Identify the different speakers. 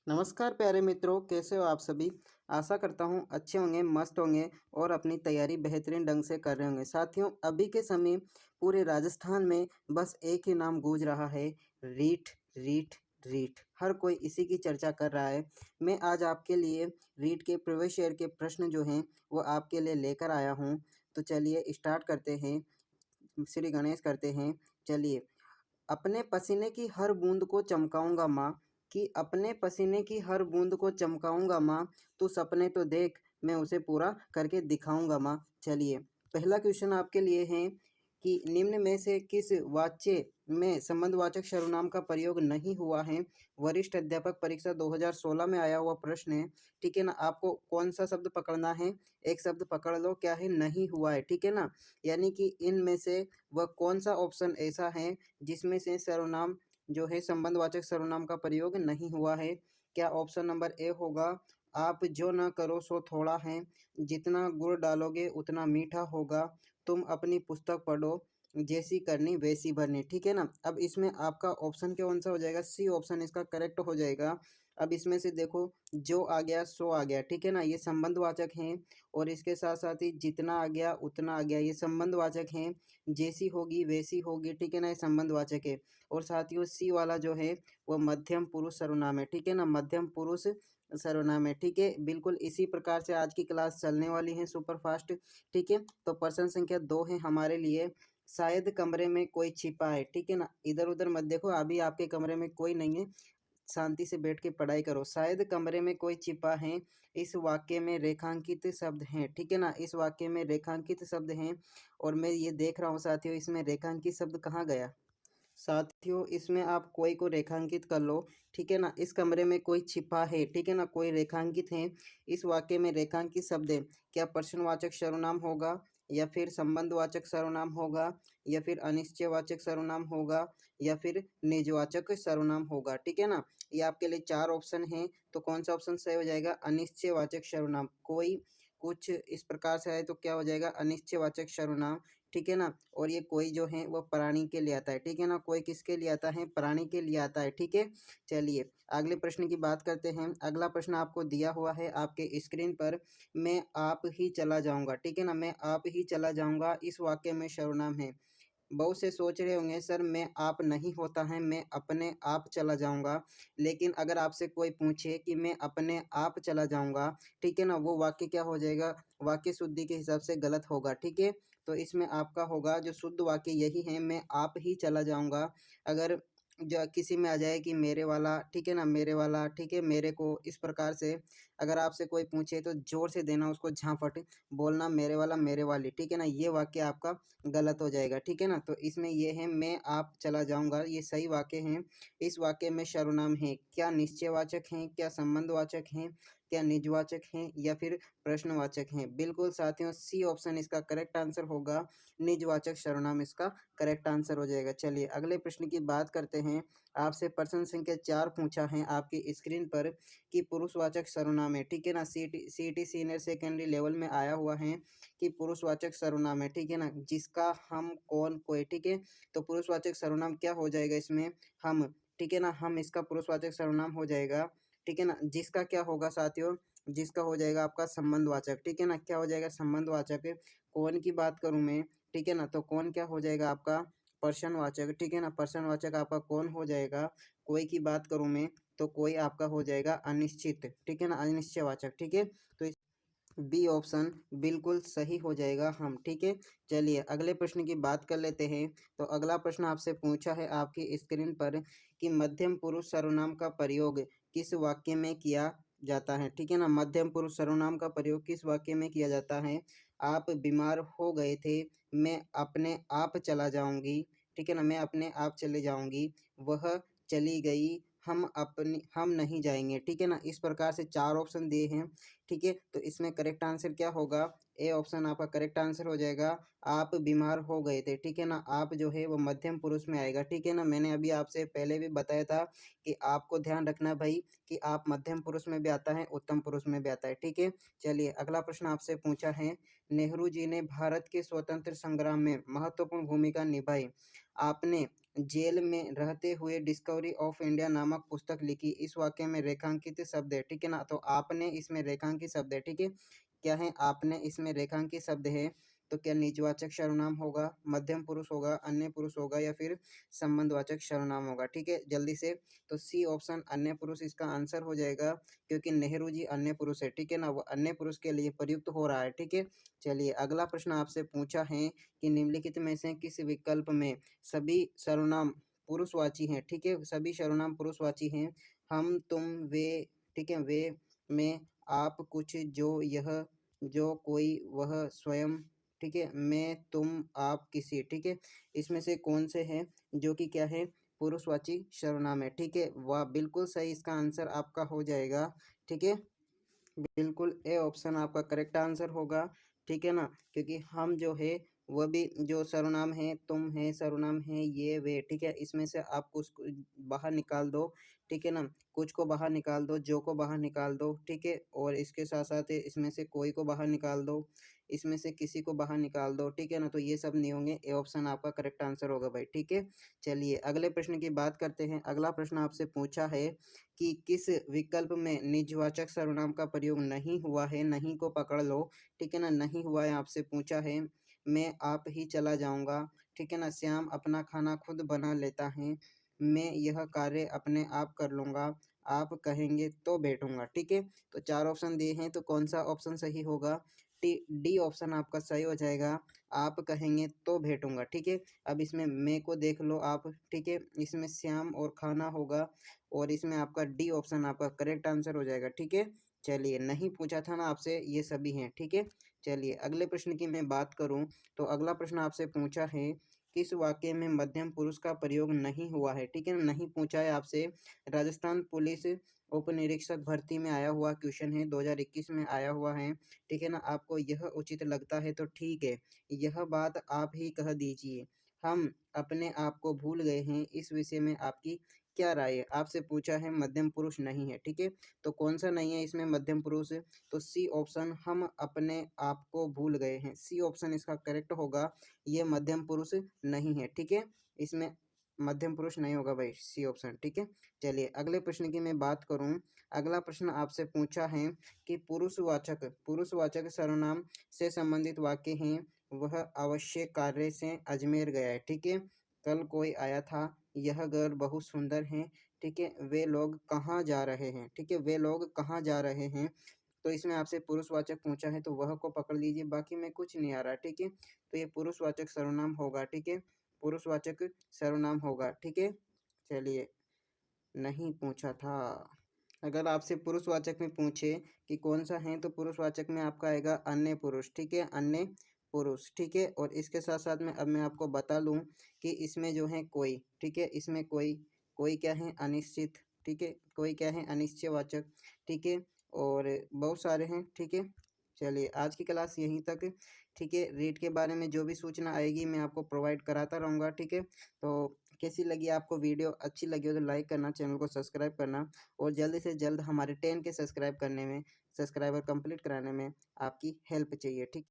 Speaker 1: नमस्कार प्यारे मित्रों, कैसे हो आप सभी। आशा करता हूँ अच्छे होंगे, मस्त होंगे और अपनी तैयारी बेहतरीन ढंग से कर रहे होंगे। साथियों, अभी के समय पूरे राजस्थान में बस एक ही नाम गूंज रहा है, रीट रीट रीट। हर कोई इसी की चर्चा कर रहा है। मैं आज आपके लिए रीट के प्रवेश शेयर के प्रश्न जो हैं वो आपके लिए लेकर आया हूँ। तो चलिए स्टार्ट करते हैं। श्री गणेश करते हैं। चलिए, अपने पसीने की हर बूंद को चमकाऊंगा माँ, कि अपने पसीने की हर बूंद को चमकाऊंगा माँ, तू सपने तो देख, मैं उसे पूरा करके दिखाऊंगा माँ। चलिए, पहला क्वेश्चन आपके लिए है कि निम्न में से किस वाच्य में संबंधवाचक सर्वनाम का प्रयोग नहीं हुआ है। वरिष्ठ अध्यापक परीक्षा 2016 में आया हुआ प्रश्न है। ठीक है ना। आपको कौन सा शब्द पकड़ना है, एक शब्द पकड़ लो, क्या है, नहीं हुआ है। ठीक है ना। यानी कि इनमें से वह कौन सा ऑप्शन ऐसा है जिसमें से सर्वनाम जो है संबंधवाचक सर्वनाम का प्रयोग नहीं हुआ है। क्या ऑप्शन नंबर ए होगा, आप जो न करो सो थोड़ा है, जितना गुड़ डालोगे उतना मीठा होगा, तुम अपनी पुस्तक पढ़ो, जैसी करनी वैसी भरनी। ठीक है ना। अब इसमें आपका ऑप्शन कौन सा हो जाएगा, सी ऑप्शन इसका करेक्ट हो जाएगा। अब इसमें से देखो, जो आ गया सो आ गया। ठीक है ना, ये संबंधवाचक हैं। और इसके साथ साथ ही जितना आ गया उतना आ गया, ये संबंधवाचक हैं। जैसी होगी वैसी होगी, ठीक है ना, ये संबंधवाचक है। और साथियों, सी वाला जो है वो मध्यम पुरुष सर्वनाम है। ठीक है ना, मध्यम पुरुष सर्वनाम है। ठीक है, बिल्कुल इसी प्रकार से आज की क्लास चलने वाली है, सुपर फास्ट। ठीक है, तो प्रश्न संख्या 2 है हमारे लिए, शायद कमरे में कोई छिपा है। ठीक है ना, इधर उधर मत देखो, अभी आपके कमरे में कोई नहीं है, शांति से बैठ के पढ़ाई करो। शायद कमरे में कोई छिपा है, इस वाक्य में रेखांकित शब्द हैं। ठीक है ना, इस वाक्य में रेखांकित शब्द हैं। और मैं ये देख रहा हूँ साथियों, इसमें रेखांकित शब्द कहाँ गया। साथियों, इसमें आप कोई को रेखांकित कर लो। ठीक है ना, इस कमरे में कोई छिपा है, ठीक है ना, कोई रेखांकित है। इस वाक्य में रेखांकित शब्द है, क्या प्रश्नवाचक सर्वनाम होगा, या फिर संबंधवाचक सर्वनाम होगा, या फिर अनिश्चयवाचक सर्वनाम होगा, या फिर निजवाचक सर्वनाम होगा। ठीक है ना, ये आपके लिए चार ऑप्शन हैं। तो कौन सा ऑप्शन सही हो जाएगा, अनिश्चयवाचक सर्वनाम। कोई कुछ इस प्रकार से है तो क्या हो जाएगा, अनिश्चयवाचक सर्वनाम। ठीक है ना। और ये कोई जो है वो प्राणी के लिए आता है। ठीक है ना, कोई किसके लिए आता है, प्राणी के लिए आता है। ठीक है। चलिए, अगले प्रश्न की बात करते हैं। अगला प्रश्न आपको दिया हुआ है आपके स्क्रीन पर, मैं आप ही चला जाऊंगा। ठीक है ना, मैं आप ही चला जाऊंगा, इस वाक्य में सर्वनाम है। बहुत से सोच रहे होंगे सर मैं आप नहीं होता है, मैं अपने आप चला जाऊंगा। लेकिन अगर आपसे कोई पूछे कि मैं अपने आप चला जाऊंगा, ठीक है ना, वो वाक्य क्या हो जाएगा, वाक्य शुद्धि के हिसाब से गलत होगा। ठीक है, तो इसमें आपका होगा जो शुद्ध वाक्य यही है, मैं आप ही चला जाऊंगा। अगर जो किसी में आ जाए कि मेरे वाला, ठीक है ना, मेरे वाला, ठीक है, मेरे को, इस प्रकार से अगर आपसे कोई पूछे तो जोर से देना उसको झांफट, बोलना मेरे वाला मेरे वाली। ठीक है ना, ये वाक्य आपका गलत हो जाएगा। ठीक है ना, तो इसमें ये है मैं आप चला जाऊंगा, ये सही वाक्य है। इस वाक्य में सर्वनाम है, क्या निश्चयवाचक हैं, क्या संबंधवाचक हैं, क्या निजवाचक हैं, या फिर प्रश्नवाचक हैं। बिल्कुल साथियों, सी ऑप्शन इसका करेक्ट आंसर होगा, निजवाचक सर्वनाम इसका करेक्ट आंसर हो जाएगा। चलिए, अगले प्रश्न की बात करते हैं। आपसे प्रश्न संख्या 4 पूछा है आपकी स्क्रीन पर, कि पुरुषवाचक सर्वनाम है। ठीक है ना, सीटी सीनियर सेकेंडरी लेवल में आया हुआ है कि पुरुषवाचक सर्वनाम है। ठीक है ना, जिसका, हम, कौन, कोई। ठीक है, तो पुरुषवाचक सर्वनाम क्या हो जाएगा इसमें, हम। ठीक है ना, हम इसका पुरुषवाचक सर्वनाम हो जाएगा। ठीक है ना, जिसका क्या होगा साथियों, जिसका हो जाएगा आपका संबंधवाचक। ठीक है ना, क्या हो जाएगा, संबंधवाचक। कौन की बात करूं मैं, ठीक है ना, तो कौन क्या हो जाएगा आपका, प्रश्नवाचक। ठीक है ना, प्रश्नवाचक आपका कौन हो जाएगा। कोई की बात करूं मैं तो कोई आपका हो जाएगा अनिश्चित। ठीक है ना, अनिश्चयवाचक। ठीक है, तो बी ऑप्शन बिल्कुल सही हो जाएगा हम। ठीक है, चलिए अगले प्रश्न की बात कर लेते हैं। तो अगला प्रश्न आपसे पूछा है आपकी स्क्रीन पर, कि मध्यम पुरुष सर्वनाम का प्रयोग किस वाक्य में किया जाता है। ठीक है ना, मध्यम पुरुष सर्वनाम का प्रयोग किस वाक्य में किया जाता है। आप बीमार हो गए थे, मैं अपने आप चला जाऊंगी। ठीक है ना, मैं अपने आप चले जाऊंगी, वह चली गई, हम नहीं जाएंगे। ठीक है ना, इस प्रकार से चार ऑप्शन दिए हैं। ठीक है, तो इसमें करेक्ट आंसर क्या होगा, ए ऑप्शन आपका करेक्ट आंसर हो जाएगा, आप बीमार हो गए थे। ठीक है ना, आप जो है वो मध्यम पुरुष में आएगा। ठीक है ना, मैंने अभी आपसे पहले भी बताया था कि आपको ध्यान रखना भाई, कि आप मध्यम पुरुष में भी आता है, उत्तम पुरुष में भी आता है। ठीक है, चलिए अगला प्रश्न आपसे पूछा है, नेहरू जी ने भारत के स्वतंत्र संग्राम में महत्वपूर्ण भूमिका निभाई, आपने जेल में रहते हुए डिस्कवरी ऑफ इंडिया नामक पुस्तक लिखी। इस वाक्य में रेखांकित शब्द है, ठीक है ना। तो आपने इसमें रेखांकित शब्द है, ठीक है। क्या है, आपने इसमें रेखांकित शब्द है। तो क्या निजवाचक सर्वनाम होगा, मध्यम पुरुष होगा, अन्य पुरुष होगा, या फिर संबंधवाचक सर्वनाम होगा, ठीक है। जल्दी से, तो सी ऑप्शन अन्य पुरुष इसका आंसर हो जाएगा, क्योंकि नेहरू जी अन्य पुरुष है, ठीक है ना। वो अन्य पुरुष के लिए प्रयुक्त हो रहा है, ठीक है। चलिए अगला प्रश्न आपसे पूछा है कि निम्नलिखित में से किस विकल्प में सभी सर्वनाम पुरुषवाची हैं, ठीक है। सभी सर्वनाम पुरुषवाची हैं। हम, तुम, वे, ठीक है, वे, में, आप, कुछ, जो, यह, जो, कोई, वह, स्वयं, ठीक है, मैं, तुम, आप, किसी, ठीक है। इसमें से कौन से हैं जो कि क्या है, पुरुषवाची सर्वनाम है, ठीक है। वाह, बिल्कुल सही, इसका आंसर आपका हो जाएगा, ठीक है। बिल्कुल ए ऑप्शन आपका करेक्ट आंसर होगा, ठीक है ना। क्योंकि हम जो है वह भी जो सर्वनाम है, तुम है सर्वनाम है, ये वे, ठीक है। इसमें से आप कुछ को बाहर निकाल दो, ठीक है ना। कुछ को बाहर निकाल दो, जो को बाहर निकाल दो, ठीक है। और इसके साथ साथ इसमें से कोई को बाहर निकाल दो, इसमें से किसी को बाहर निकाल दो, ठीक है ना। तो ये सब नहीं होंगे, ए ऑप्शन आपका करेक्ट आंसर होगा भाई, ठीक है। चलिए अगले प्रश्न की बात करते हैं। अगला प्रश्न आपसे पूछा है कि किस विकल्प में निजवाचक सर्वनाम का प्रयोग नहीं हुआ है। नहीं को पकड़ लो, ठीक है ना। नहीं हुआ है आपसे पूछा है। मैं आप ही चला जाऊंगा, ठीक है ना। श्याम अपना खाना खुद बना लेता है। मैं यह कार्य अपने आप कर लूंगा। आप कहेंगे तो बैठूंगा, ठीक है। तो चार ऑप्शन दिए हैं, तो कौन सा ऑप्शन सही होगा। टी डी ऑप्शन आपका सही हो जाएगा। आप कहेंगे तो बैठूंगा, ठीक है। अब इसमें मैं को देख लो आप, ठीक है। इसमें श्याम और खाना होगा, और इसमें आपका डी ऑप्शन आपका करेक्ट आंसर हो जाएगा, ठीक है। चलिए, नहीं पूछा था ना आपसे, ये सभी हैं, ठीक है। चलिए अगले प्रश्न की मैं बात करूं, तो अगला प्रश्न आपसे पूछा है किस वाक्य में मध्यम पुरुष का प्रयोग नहीं हुआ है, ठीक है ना। नहीं पूछा है आपसे। राजस्थान पुलिस उप निरीक्षक भर्ती में आया हुआ क्वेश्चन है, 2021 में आया हुआ है, ठीक है ना। आपको यह उचित लगता है तो ठीक है, यह बात आप ही कह दीजिए। हम अपने आप को भूल गए हैं, इस विषय में आपकी क्या राय है। आपसे पूछा है, मध्यम पुरुष नहीं है, ठीक है। तो कौन सा नहीं है इसमें मध्यम पुरुष। तो सी ऑप्शन, हम अपने आप को भूल गए हैं, सी ऑप्शन इसका करेक्ट होगा। ये मध्यम पुरुष नहीं है, ठीक है। इसमें मध्यम पुरुष नहीं होगा भाई, सी ऑप्शन, ठीक है। चलिए अगले प्रश्न की मैं बात करूं। अगला प्रश्न आपसे पूछा है कि पुरुषवाचक सर्वनाम से संबंधित वाक्य हैं। वह अवश्य कार्य से अजमेर गया है, ठीक है। कल कोई आया था। यह घर बहुत सुंदर है, ठीक है। वे लोग कहाँ जा रहे हैं, ठीक है। वे लोग कहाँ जा रहे हैं। तो इसमें आपसे पुरुषवाचक पूछा है, तो वह को पकड़ लीजिए, बाकी में कुछ नहीं आ रहा, ठीक है। तो ये पुरुषवाचक सर्वनाम होगा, ठीक है। पुरुषवाचक सर्वनाम होगा, ठीक है। चलिए, नहीं पूछा था। अगर आपसे पुरुषवाचक में पूछे कि कौन सा है, तो पुरुषवाचक में आपका आएगा अन्य पुरुष, ठीक है। अन्य पुरुष, ठीक है। और इसके साथ साथ में अब मैं आपको बता दूं कि इसमें जो है कोई, ठीक है। इसमें कोई, कोई क्या है, अनिश्चित, ठीक है। कोई क्या है, अनिश्चयवाचक, ठीक है। और बहुत सारे हैं, ठीक है। चलिए आज की क्लास यहीं तक, ठीक है। रीड के बारे में जो भी सूचना आएगी मैं आपको प्रोवाइड कराता रहूँगा, ठीक है। तो कैसी लगी आपको वीडियो, अच्छी लगी हो तो लाइक करना, चैनल को सब्सक्राइब करना, और जल्द से जल्द हमारे 10 के सब्सक्राइबर कंप्लीट कराने में आपकी हेल्प चाहिए, ठीक।